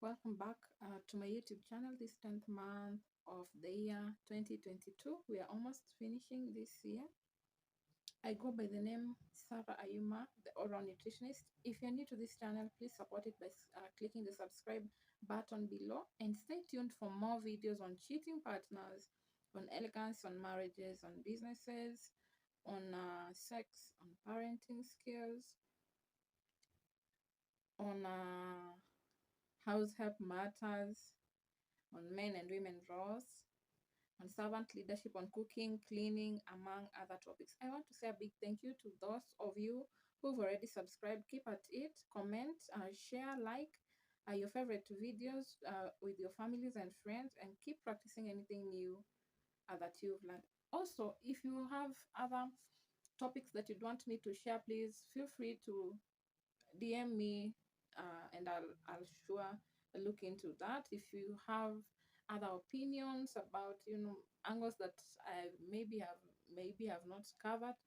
welcome back to my YouTube channel this 10th month of the year 2022. We are almost finishing this year. I go by the name Sarah Ayuma, the oral nutritionist. If you're new to this channel, please support it by clicking the subscribe button below and stay tuned for more videos on cheating partners, on elegance, on marriages, on businesses, on sex, on parenting skills, on house help matters, on men and women roles, on servant leadership, on cooking, cleaning, among other topics. I want to say a big thank you to those of you who've already subscribed. Keep at it, comment, share, like your favorite videos with your families and friends, and keep practicing anything new that you've learned. Also, if you have other topics that you'd want me to share, please feel free to DM me, and I'll sure look into that. If you have other opinions about angles that I maybe have not covered,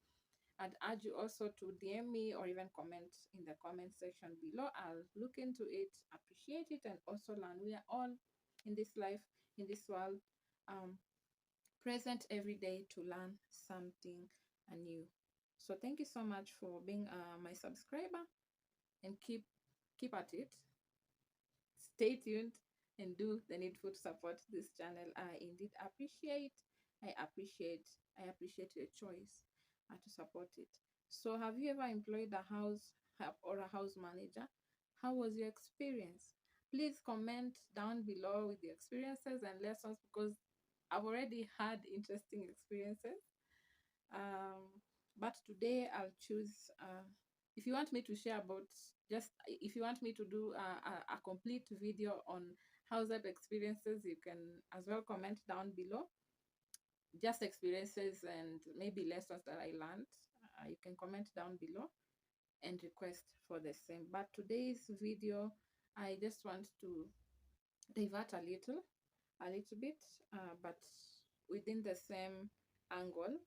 I'd urge you also to DM me or even comment in the comment section below. I'll look into it, appreciate it, and also learn. We are all in this life, in this world, present every day to learn something new. So thank you so much for being my subscriber, and keep at it. Stay tuned and do the needful to support this channel. I indeed appreciate. I appreciate your choice to support it. So, have you ever employed a house help or a house manager? How was your experience? Please comment down below with your experiences and lessons, because I've already had interesting experiences. But today I'll choose. If you want me to share about, just if you want me to do a complete video on house help experiences, you can as well comment down below. Just experiences and maybe lessons that I learned. You can comment down below and request for the same. But today's video, I just want to divert a little bit, but within the same angle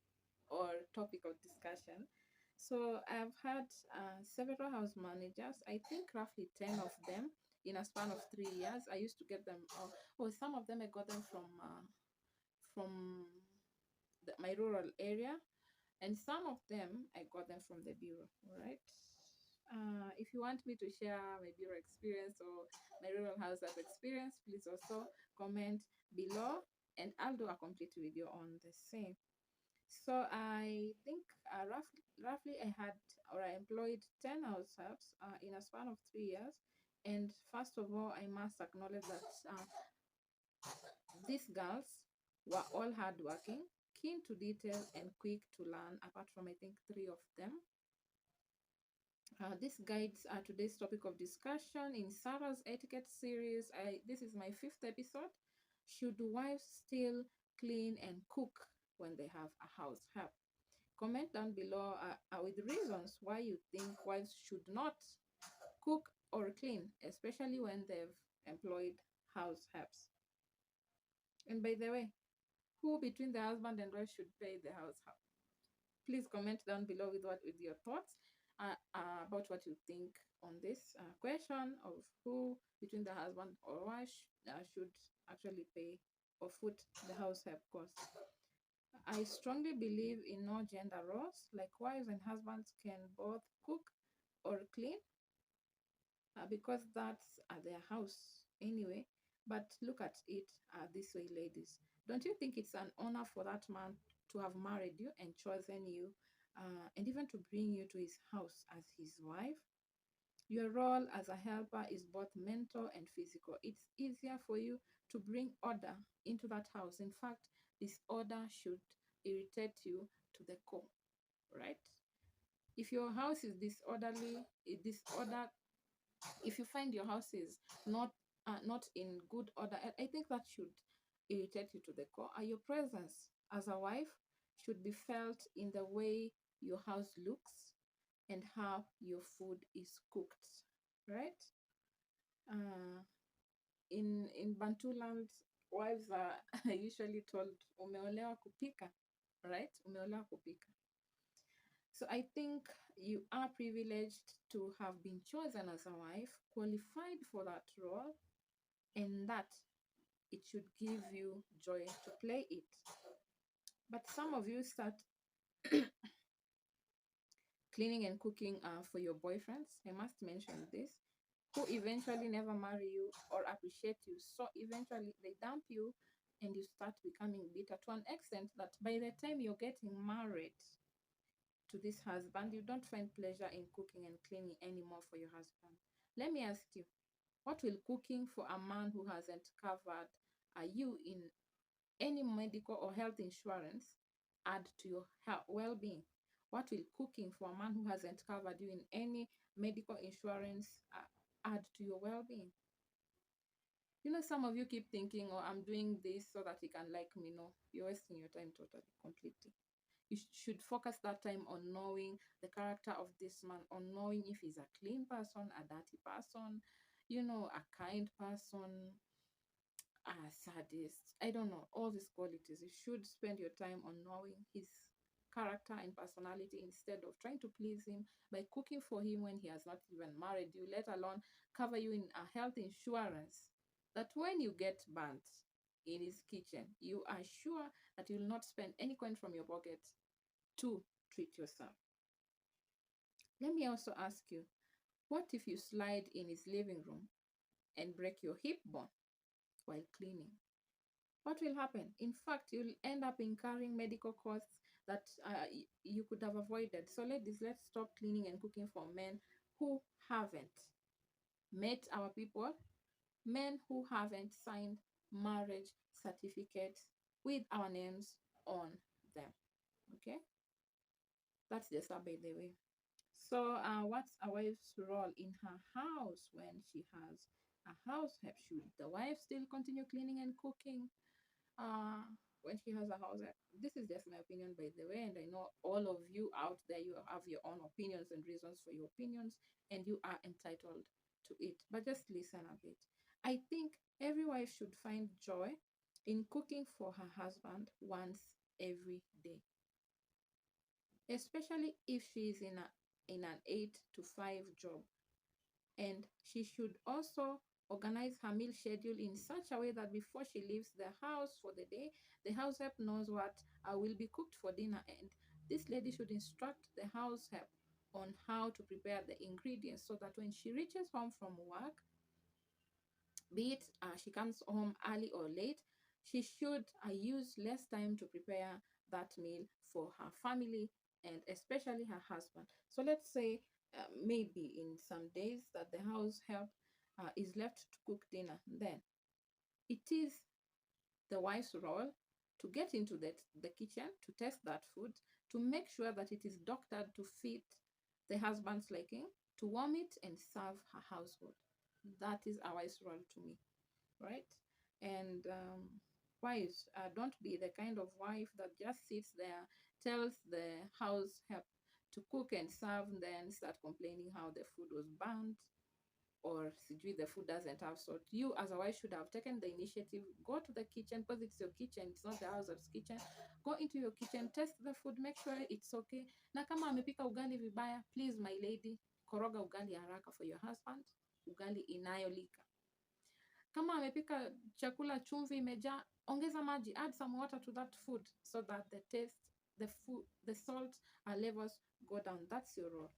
or topic of discussion. So I've had several house managers, I think roughly 10 of them in a span of 3 years. I used to get them, some of them I got them from my rural area, and some of them I got them from the bureau, all right? If you want me to share my bureau experience or my rural house help experience, please also comment below, and I'll do a complete video on the same. So I think roughly I employed 10 house helps in a span of 3 years. And first of all, I must acknowledge that these girls were all hardworking, keen to detail, and quick to learn, apart from I think 3 of them. This guides today's topic of discussion in Sarah's etiquette series. This is my 5th episode. Should wives still clean and cook when they have a house help? Comment down below with reasons why you think wives should not cook or clean, especially when they've employed house helps. And by the way, who between the husband and wife should pay the house help? Please comment down below with your thoughts about what you think on this question of who between the husband or wife should actually pay or foot the house help cost. I strongly believe in no gender roles, like wives and husbands can both cook or clean because that's their house anyway. But look at it this way, ladies. Don't you think it's an honor for that man to have married you and chosen you, and even to bring you to his house as his wife? Your role as a helper is both mental and physical. It's easier for you to bring order into that house. In fact, disorder should irritate you to the core, right? If your house is disorderly, if you find your house is not in good order, I think that should irritate you to the core. Your presence as a wife should be felt in the way your house looks and how your food is cooked, right? In Bantu land, wives are usually told umeolewa kupika, right? Umeolewa kupika. So I think you are privileged to have been chosen as a wife, qualified for that role, and that it should give you joy to play it. But some of you start cleaning and cooking for your boyfriends. I must mention this, who eventually never marry you or appreciate you. So eventually they dump you and you start becoming bitter to an extent that by the time you're getting married to this husband, you don't find pleasure in cooking and cleaning anymore for your husband. Let me ask you, what will cooking for a man who hasn't covered you in any medical or health insurance add to your well-being? What will cooking for a man who hasn't covered you in any medical insurance add to your well-being? Some of you keep thinking, oh, I'm doing this so that he can like me. No, you're wasting your time totally, completely. You should focus that time on knowing the character of this man, on knowing if he's a clean person, a dirty person, a kind person, sadist. I don't know, all these qualities. You should spend your time on knowing his character and personality instead of trying to please him by cooking for him when he has not even married you, let alone cover you in a health insurance that when you get burnt in his kitchen, you are sure that you will not spend any coin from your pocket to treat yourself. Let me also ask you, what if you slide in his living room and break your hip bone while cleaning? What will happen? In fact, you'll end up incurring medical costs that you could have avoided. So, ladies, let's stop cleaning and cooking for men who haven't met our people, men who haven't signed marriage certificates with our names on them. Okay? That's the sub, by the way. So, what's a wife's role in her house when she has a house help? Should the wife still continue cleaning and cooking? When she has a house help? This is just my opinion, by the way, and I know all of you out there, you have your own opinions and reasons for your opinions, and you are entitled to it. But just listen a bit. I think every wife should find joy in cooking for her husband once every day, especially if she is in an 8 to 5 job. And she should also organize her meal schedule in such a way that before she leaves the house for the day, the house help knows what will be cooked for dinner. And this lady should instruct the house help on how to prepare the ingredients so that when she reaches home from work, be it she comes home early or late, she should use less time to prepare that meal for her family and especially her husband. So let's say maybe in some days that the house help is left to cook dinner, then it is the wife's role to get into the kitchen, to test that food, to make sure that it is doctored to fit the husband's liking, to warm it and serve her household. That is a wife's role to me, right? And wives, don't be the kind of wife that just sits there, tells the house help to cook and serve, and then start complaining how the food was burnt or the food doesn't have salt. You as a wife should have taken the initiative, go to the kitchen because it's your kitchen, it's not the house's kitchen. Go into your kitchen, test the food, make sure it's okay. Na kama amepika ugali vibaya, please my lady, koroga ugali haraka for your husband, ugali inayolika. Kama amepika chakula chumvi imejaa, ongeza maji, add some water to that food so that the taste, the salt levels go down. That's your role.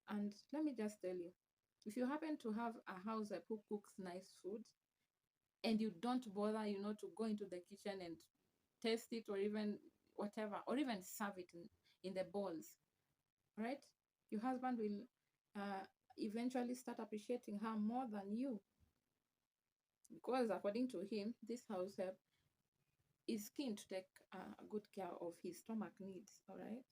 And let me just tell you, if you happen to have a house who cooks nice food and you don't bother, to go into the kitchen and taste it or even whatever, or even serve it in the bowls, right? Your husband will eventually start appreciating her more than you, because according to him, this house help is keen to take good care of his stomach needs, all right?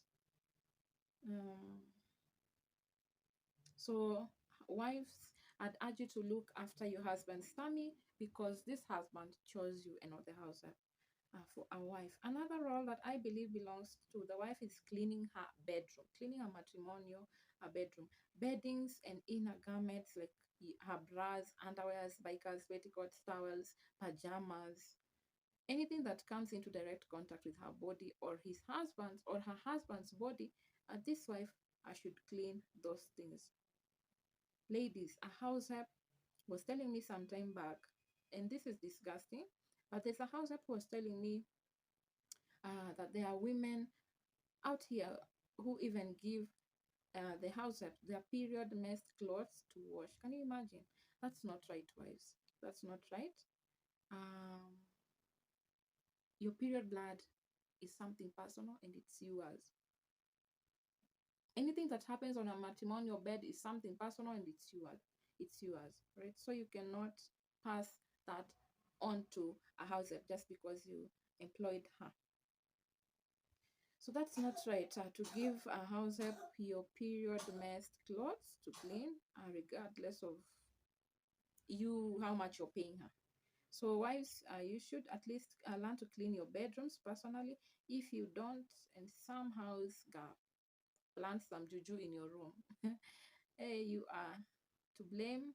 So, wives, I'd urge you to look after your husband's tummy because this husband chose you and not the house for a wife. Another role that I believe belongs to the wife is cleaning her bedroom, cleaning her matrimonial bedroom, beddings and inner garments like her bras, underwears, bikers, petticoats, towels, pajamas, anything that comes into direct contact with her body or his husband's or her husband's body. This wife should clean those things. Ladies, a house help was telling me some time back and this is disgusting, but there's a house help who was telling me that there are women out here who even give the house help their period messed clothes to wash. Can you imagine? That's not right, wives. That's not right. Um, your period blood is something personal and it's yours. Anything that happens on a matrimonial bed is something personal and it's yours. It's yours, right? So you cannot pass that on to a house help just because you employed her. So that's not right. To give a house help your period messed clothes to clean, regardless of you how much you're paying her. So wives, you should at least learn to clean your bedrooms personally. If you don't, and somehow plant some juju in your room, hey, you are to blame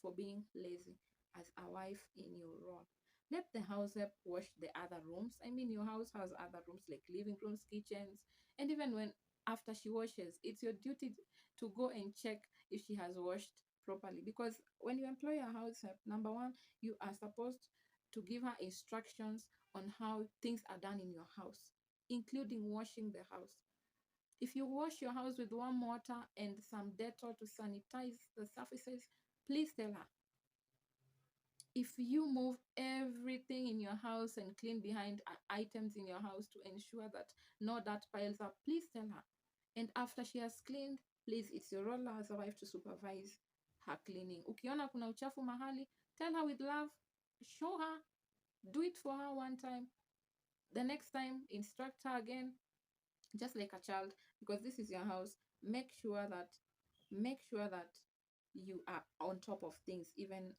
for being lazy as a wife in your role. Let the house help wash the other rooms. I mean, your house has other rooms like living rooms, kitchens, and even when after she washes, it's your duty to go and check if she has washed properly. Because when you employ a house help, number one, you are supposed to give her instructions on how things are done in your house, including washing the house. If you wash your house with warm water and some Dettol to sanitize the surfaces, please tell her. If you move everything in your house and clean behind items in your house to ensure that no dirt piles up, please tell her. And after she has cleaned, please, it's your role as a wife to supervise her cleaning. Ukiona kuna uchafu mahali, tell her with love, show her, do it for her one time. The next time, instruct her again, just like a child, because this is your house. Make sure that you are on top of things, even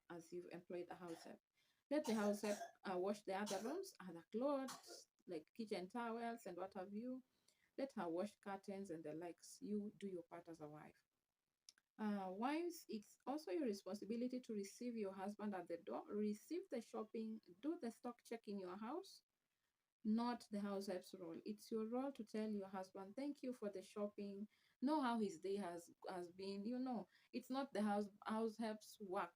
as you've employed a house help. Let the house help wash the other rooms, other clothes, like kitchen towels and what have you. Let her wash curtains and the likes. You do your part as a wife. Wives, it's also your responsibility to receive your husband at the door, receive the shopping, do the stock check in your house, not the house help's role. It's your role to tell your husband, thank you for the shopping. Know how his day has been. It's not the house help's work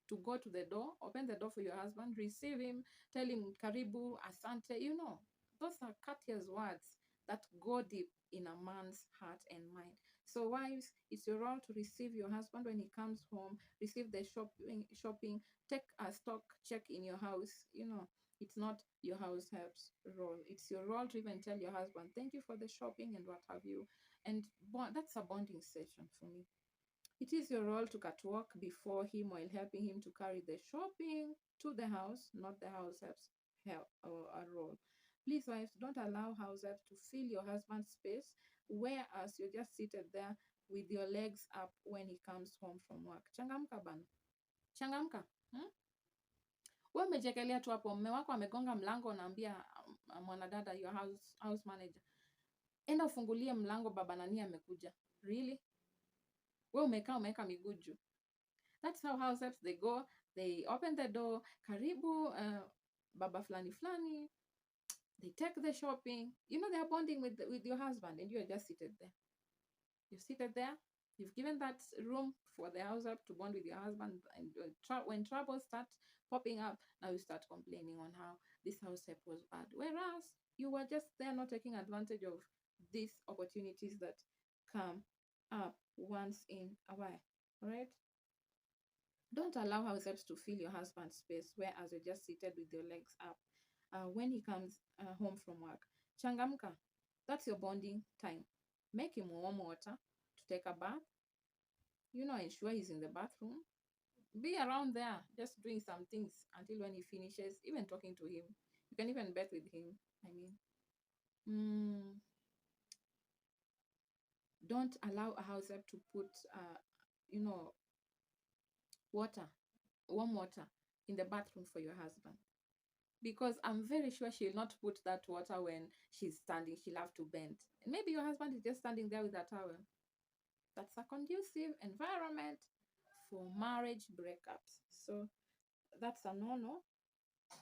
to go to the door, open the door for your husband, receive him, tell him karibu, asante. Those are courteous words that go deep in a man's heart and mind. So wives, it's your role to receive your husband when he comes home, receive the shopping, take a stock check in your house. It's not your house help's role. It's your role to even tell your husband, thank you for the shopping and what have you. And that's a bonding session for me. It is your role to catwalk before him while helping him to carry the shopping to the house, not the house help's help or a role. Please, wives, don't allow house help to fill your husband's space, whereas you're just seated there with your legs up when he comes home from work. Changamka bana, changamka. Wewe umejekelea tu hapo, mume wako amegonga mlango, unaambia mwanadada, your house manager, enda ufungulie mlango, baba nani amekuja. Really? Wewe umeweka miguu juu. That's how house helps they go. They open the door, karibu baba flani flani. They take the shopping. They are bonding with your husband, and you are just seated there. You're seated there. You've given that room for the house help to bond with your husband, and when troubles start popping up, now you start complaining on how this house help was bad. Whereas you were just there not taking advantage of these opportunities that come up once in a while, right? Don't allow house helps to fill your husband's space, whereas you're just seated with your legs up when he comes home from work. Changamka. That's your bonding time. Make him warm water to take a bath. Ensure he's in the bathroom. Be around there, just doing some things until when he finishes, even talking to him. You can even bet with him. Don't allow a house help to put, water, warm water in the bathroom for your husband. Because I'm very sure she'll not put that water when she's standing. She'll have to bend. And maybe your husband is just standing there with a towel. That's a conducive environment for marriage breakups. So that's a no-no.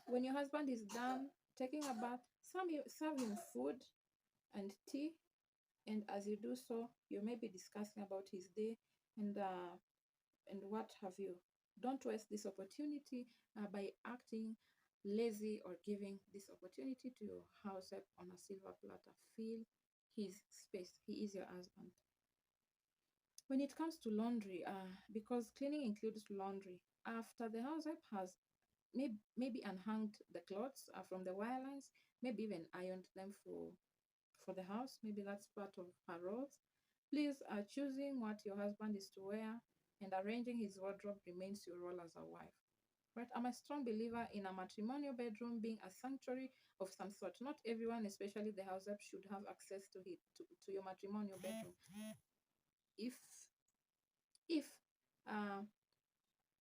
When your husband is done taking a bath, serve him food and tea. And as you do so, you may be discussing about his day and what have you. Don't waste this opportunity by acting lazy or giving this opportunity to your house help on a silver platter. Fill his space. He is your husband. When it comes to laundry, because cleaning includes laundry, after the house help has maybe unhung the clothes from the wire lines, maybe even ironed them for the house, maybe that's part of her roles. Please, choosing what your husband is to wear and arranging his wardrobe remains your role as a wife. Right? I'm a strong believer in a matrimonial bedroom being a sanctuary of some sort. Not everyone, especially the house help, should have access to your matrimonial bedroom. If uh,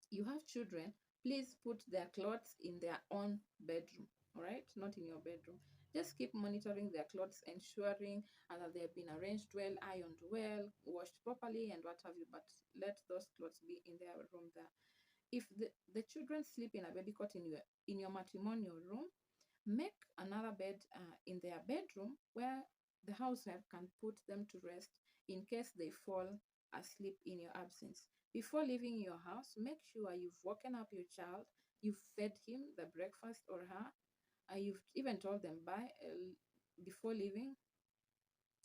you have children, please put their clothes in their own bedroom, all right? Not in your bedroom. Just keep monitoring their clothes, ensuring that they've been arranged well, ironed well, washed properly, and what have you. But let those clothes be in their room there. If the children sleep in a baby cot in your matrimonial room, make another bed in their bedroom where the house help can put them to rest in case they fall asleep in your absence. Before leaving your house, make sure you've woken up your child, you've fed him the breakfast or her, you've even told them bye before leaving.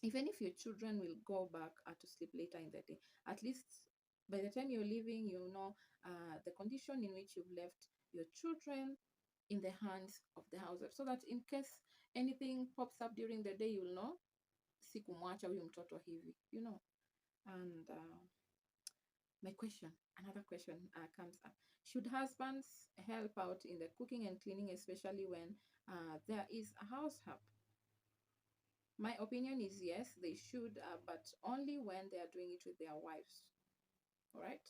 Even if your children will go back to sleep later in the day, at least by the time you're leaving, you know the condition in which you've left your children in the hands of the house help, so that in case anything pops up during the day, you'll know sikumwacha huyu mtoto hivi, you know. And my question, another question comes up. Should husbands help out in the cooking and cleaning, especially when there is a house help? My opinion is yes, they should, but only when they are doing it with their wives. All right.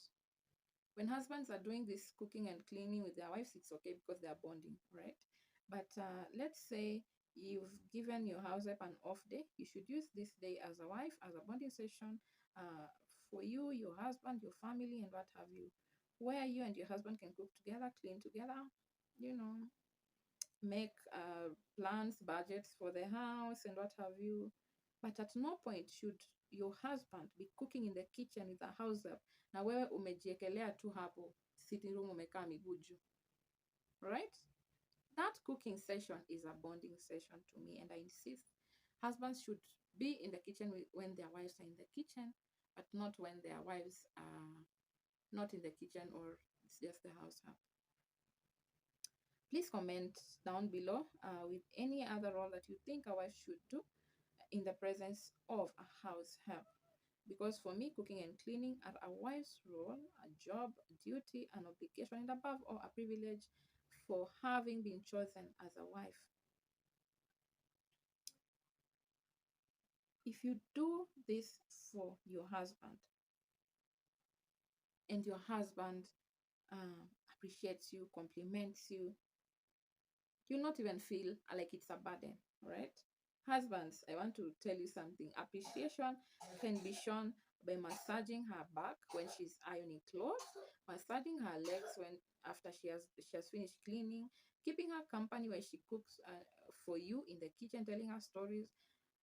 When husbands are doing this cooking and cleaning with their wives, it's okay because they are bonding, right? But let's say you've given your house help an off day. You should use this day as a wife, as a bonding session for you, your husband, your family, and what have you, where you and your husband can cook together, clean together, you know, make plans, budgets for the house, and what have you. But at no point should your husband be cooking in the kitchen with a house help na wewe umejiekelea tu hapo sitting room umekaa miguu juu, right? That cooking session is a bonding session to me, and I insist husbands should be in the kitchen when their wives are in the kitchen, but not when their wives are not in the kitchen or it's just the house help. Please comment down below with any other role that you think a wife should do in the presence of a house help. Because for me, cooking and cleaning are a wife's role, a job, a duty, an obligation, and above all, a privilege for having been chosen as a wife. If you do this for your husband and your husband appreciates you, compliments you, you'll not even feel like it's a burden, right? Husbands, I want to tell you something. Appreciation can be shown by massaging her back when she's ironing clothes, massaging her legs when after she has finished cleaning, keeping her company while she cooks for you in the kitchen, telling her stories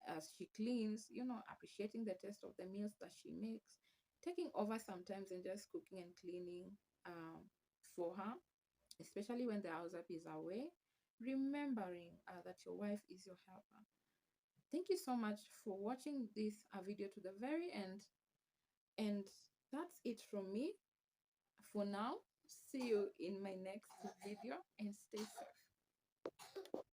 as she cleans, you know, appreciating the taste of the meals that she makes, taking over sometimes and just cooking and cleaning for her, especially when the house help is away, remembering that your wife is your helper. Thank you so much for watching this video to the very end. And that's it from me for now. See you in my next video and stay safe.